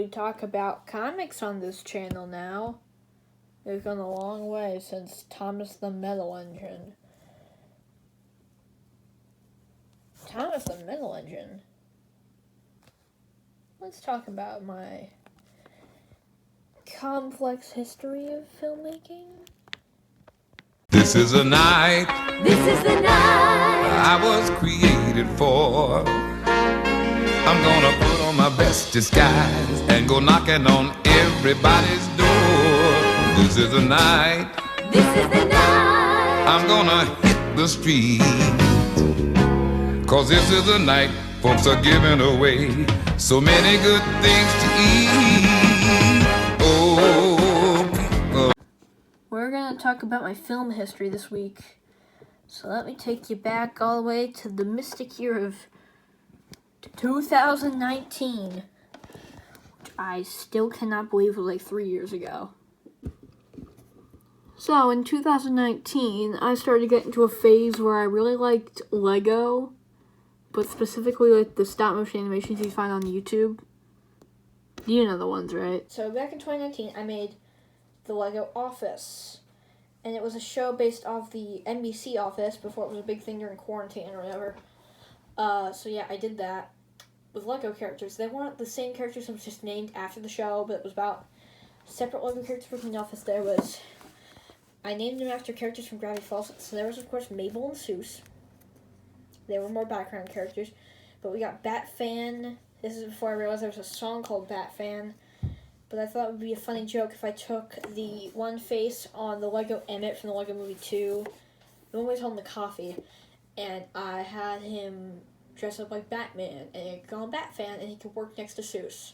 we talk about comics on this channel now. It's gone a long way since Thomas the Metal Engine. Thomas the Metal Engine? Let's talk about my complex history of filmmaking. This is a night. This is the night I was created for. I'm gonna put on my best disguise and go knocking on everybody's door. This is the night. This is the night I'm gonna hit the street. 'Cause this is the night folks are giving away so many good things to eat. Oh, We're gonna talk about my film history this week. So let me take you back all the way to the mystic year of 2019. Which I still cannot believe was like 3 years ago. So in 2019, I started to get into a phase where I really liked Lego, but specifically like the stop motion animations you find on YouTube. You know the ones, right? So back in 2019, I made The Lego Office. And it was a show based off the NBC Office before it was a big thing during quarantine or whatever. So yeah, I did that with Lego characters. They weren't the same characters, it was just named after the show, but it was about separate Lego characters from the Office. I named them after characters from Gravity Falls. So there was, of course, Mabel and Seuss. They were more background characters. But we got Batfan. This is before I realized there was a song called Batfan. But I thought it would be a funny joke if I took the one face on the Lego Emmett from the Lego Movie 2, the one where he's holding the coffee, and I had him dress up like Batman, and he'd go on Batfan, and he could work next to Seuss.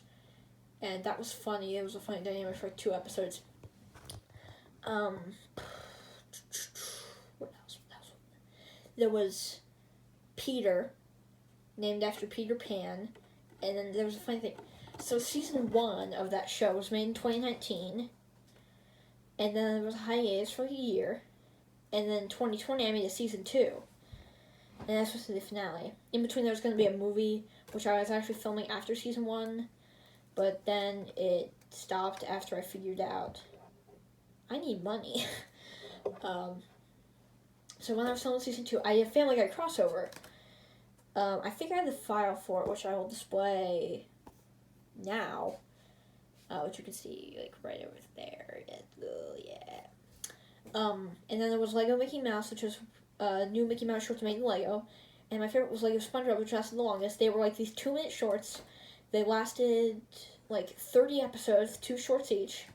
And that was funny. It was a funny dynamic for 2 episodes. What else? There was Peter, named after Peter Pan, and then there was a funny thing. So season 1 of that show was made in 2019, and then there was a hiatus for a year, and then 2020 I made a season 2, and that's supposed to be the finale. In between there was going to be a movie, which I was actually filming after season 1, but then it stopped after I figured out I need money. So when I was filming season 2, I had Family Guy crossover. I think I have the file for it, which I will display now, which you can see like right over there. Yeah. And then there was Lego Mickey Mouse, which was new Mickey Mouse shorts made in Lego, and my favorite was Lego SpongeBob, which lasted the longest. They were like these 2-minute shorts. They lasted like 30 episodes, 2 shorts each,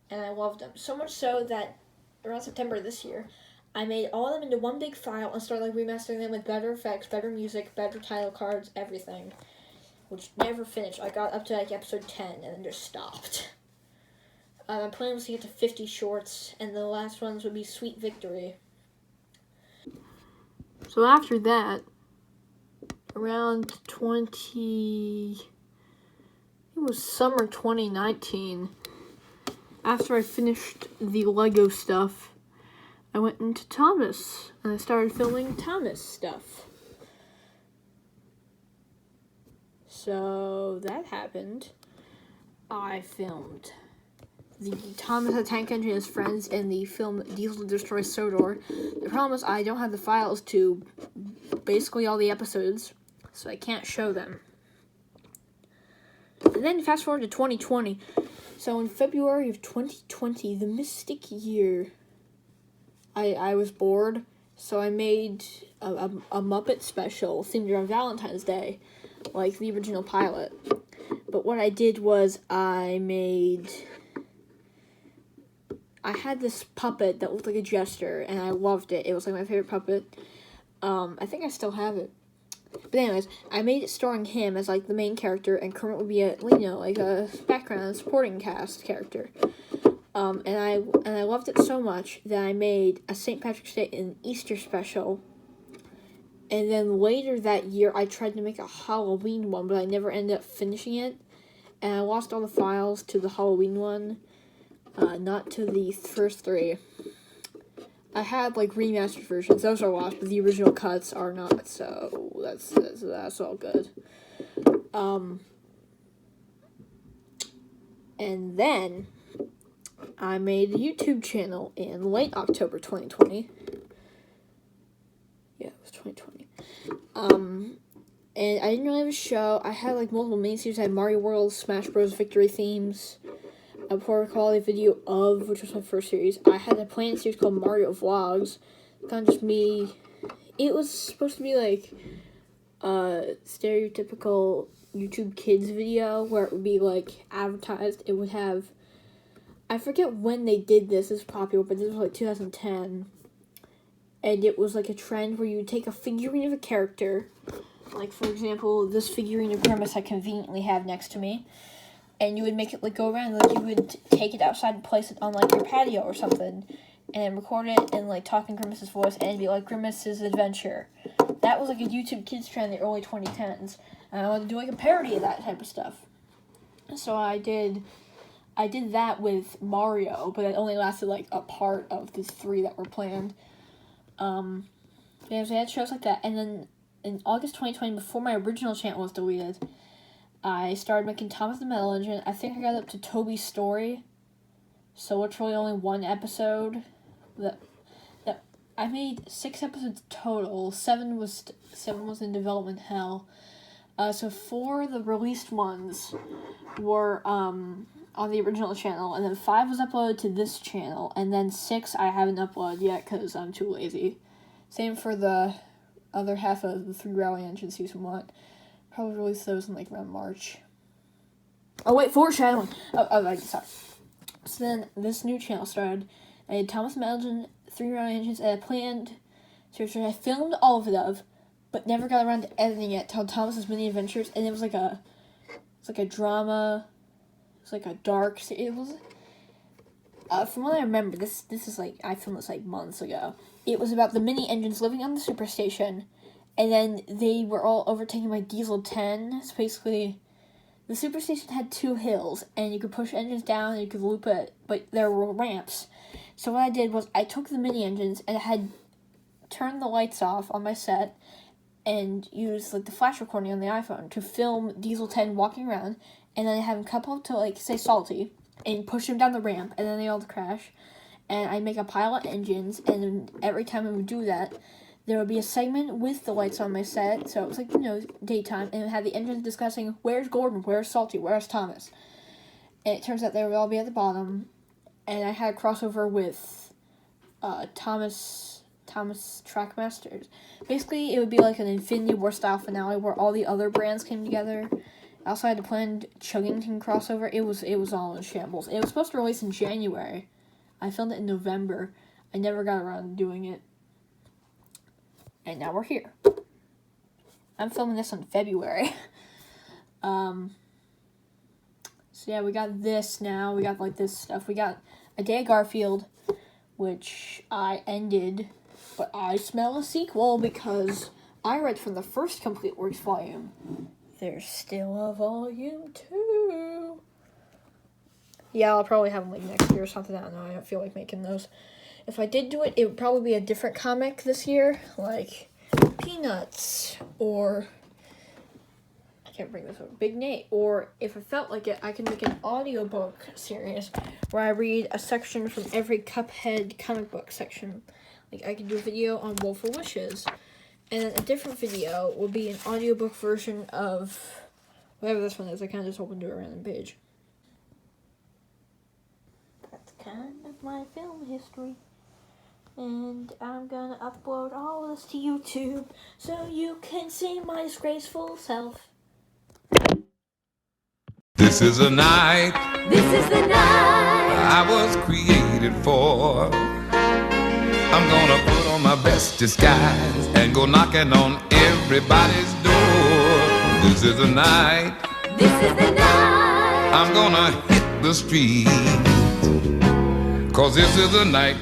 and I loved them so much so that around September this year, I made all of them into one big file and started like remastering them with better effects, better music, better title cards, everything. Which never finished. I got up to like episode 10 and then just stopped. My plan was to get to 50 shorts, and the last ones would be Sweet Victory. So after that, around it was summer 2019, after I finished the Lego stuff, I went into Thomas, and I started filming Thomas stuff. So that happened. I filmed the Thomas the Tank Engine and his friends in the film Diesel Destroys Sodor. The problem is I don't have the files to basically all the episodes, so I can't show them. And then fast forward to 2020. So in February of 2020, the mystic year, I was bored, so I made a Muppet special themed around Valentine's Day, like the original pilot. But what I did was I had this puppet that looked like a jester, and I loved it. It was like my favorite puppet. I think I still have it. But anyways, I made it starring him as like the main character, and Kermit would be like a background supporting cast character. And I loved it so much that I made a St. Patrick's Day and Easter special. And then later that year, I tried to make a Halloween one, but I never ended up finishing it. And I lost all the files to the Halloween one, not to the first 3. I had like remastered versions; those are lost, but the original cuts are not. So that's all good. And then I made a YouTube channel in late October 2020. Yeah, it was 2020. And I didn't really have a show. I had like multiple miniseries. I had Mario World, Smash Bros. Victory themes, a poor quality video of, which was my first series. I had a planned series called Mario Vlogs. Kind of just me. It was supposed to be like a stereotypical YouTube Kids video where it would be like advertised. It would have, I forget when they did this. It's popular, but this was like 2010. And it was like a trend where you would take a figurine of a character. Like, for example, this figurine of Grimace I conveniently have next to me. And you would make it, like, go around. Like, you would take it outside and place it on, like, your patio or something. And record it and, like, talk in Grimace's voice. And it'd be, like, Grimace's Adventure. That was, like, a YouTube Kids trend in the early 2010s. And I wanted to do, like, a parody of that type of stuff. So I did that with Mario. But it only lasted, like, a part of these 3 that were planned. Yeah, so I had shows like that. And then in August 2020, before my original channel was deleted, I started making Thomas the Metal Engine. I think I got up to Toby's Story. So it's really only 1 episode. That I made 6 episodes total. 7 was in development hell. So 4 of the released ones were on the original channel, and then 5 was uploaded to this channel, and then 6 I haven't uploaded yet because I'm too lazy. Same for the other half of the 3 Rally Engine Season 1. Probably release those in, like, around March. Oh, wait, foreshadowing! Sorry. So then, this new channel started. I had Thomas Melton, 3 Rally Engines, and I planned series I filmed all of it but never got around to editing it till Thomas's Mini Adventures, and it was like a drama. It's like a dark. It was. From what I remember, this is like I filmed this like months ago. It was about the mini engines living on the superstation, and then they were all overtaken by Diesel 10. So basically, the superstation had 2 hills, and you could push engines down and you could loop it, but there were ramps. So what I did was I took the mini engines and I had turned the lights off on my set and used like the flash recording on the iPhone to film Diesel 10 walking around, and then I have him couple up to like say Salty and push him down the ramp, and then they all crash. And I make a pile of engines, and every time I would do that, there would be a segment with the lights on my set, so it was like, daytime, and it had the engines discussing, where's Gordon, where's Salty, where's Thomas? And it turns out they would all be at the bottom, and I had a crossover with Thomas Trackmasters. Basically, it would be like an Infinity War style finale where all the other brands came together. I also had a planned Chuggington crossover. It was all in shambles. It was supposed to release in January. I filmed it in November. I never got around to doing it. And now we're here. I'm filming this in February. So yeah, we got this now. We got like this stuff. We got A Day of Garfield, which I ended, but I smell a sequel because I read from the first Complete Works volume. There's still a volume 2. Yeah, I'll probably have them like next year or something. I don't know. I don't feel like making those. If I did do it, it would probably be a different comic this year, like Peanuts or I can't bring this up, Big Nate. Or if I felt like it, I can make an audiobook series where I read a section from every Cuphead comic book section. Like I could do a video on Wolf of Wishes. And then a different video will be an audiobook version of whatever this one is. I kind of just opened to a random page. That's kind of my film history. And I'm gonna upload all of this to YouTube so you can see my disgraceful self. This is a night This is the night. I was created for. I'm gonna put on my best disguise and go knocking on everybody's door. This is the night This is the night. I'm gonna hit the street. 'Cause this is the night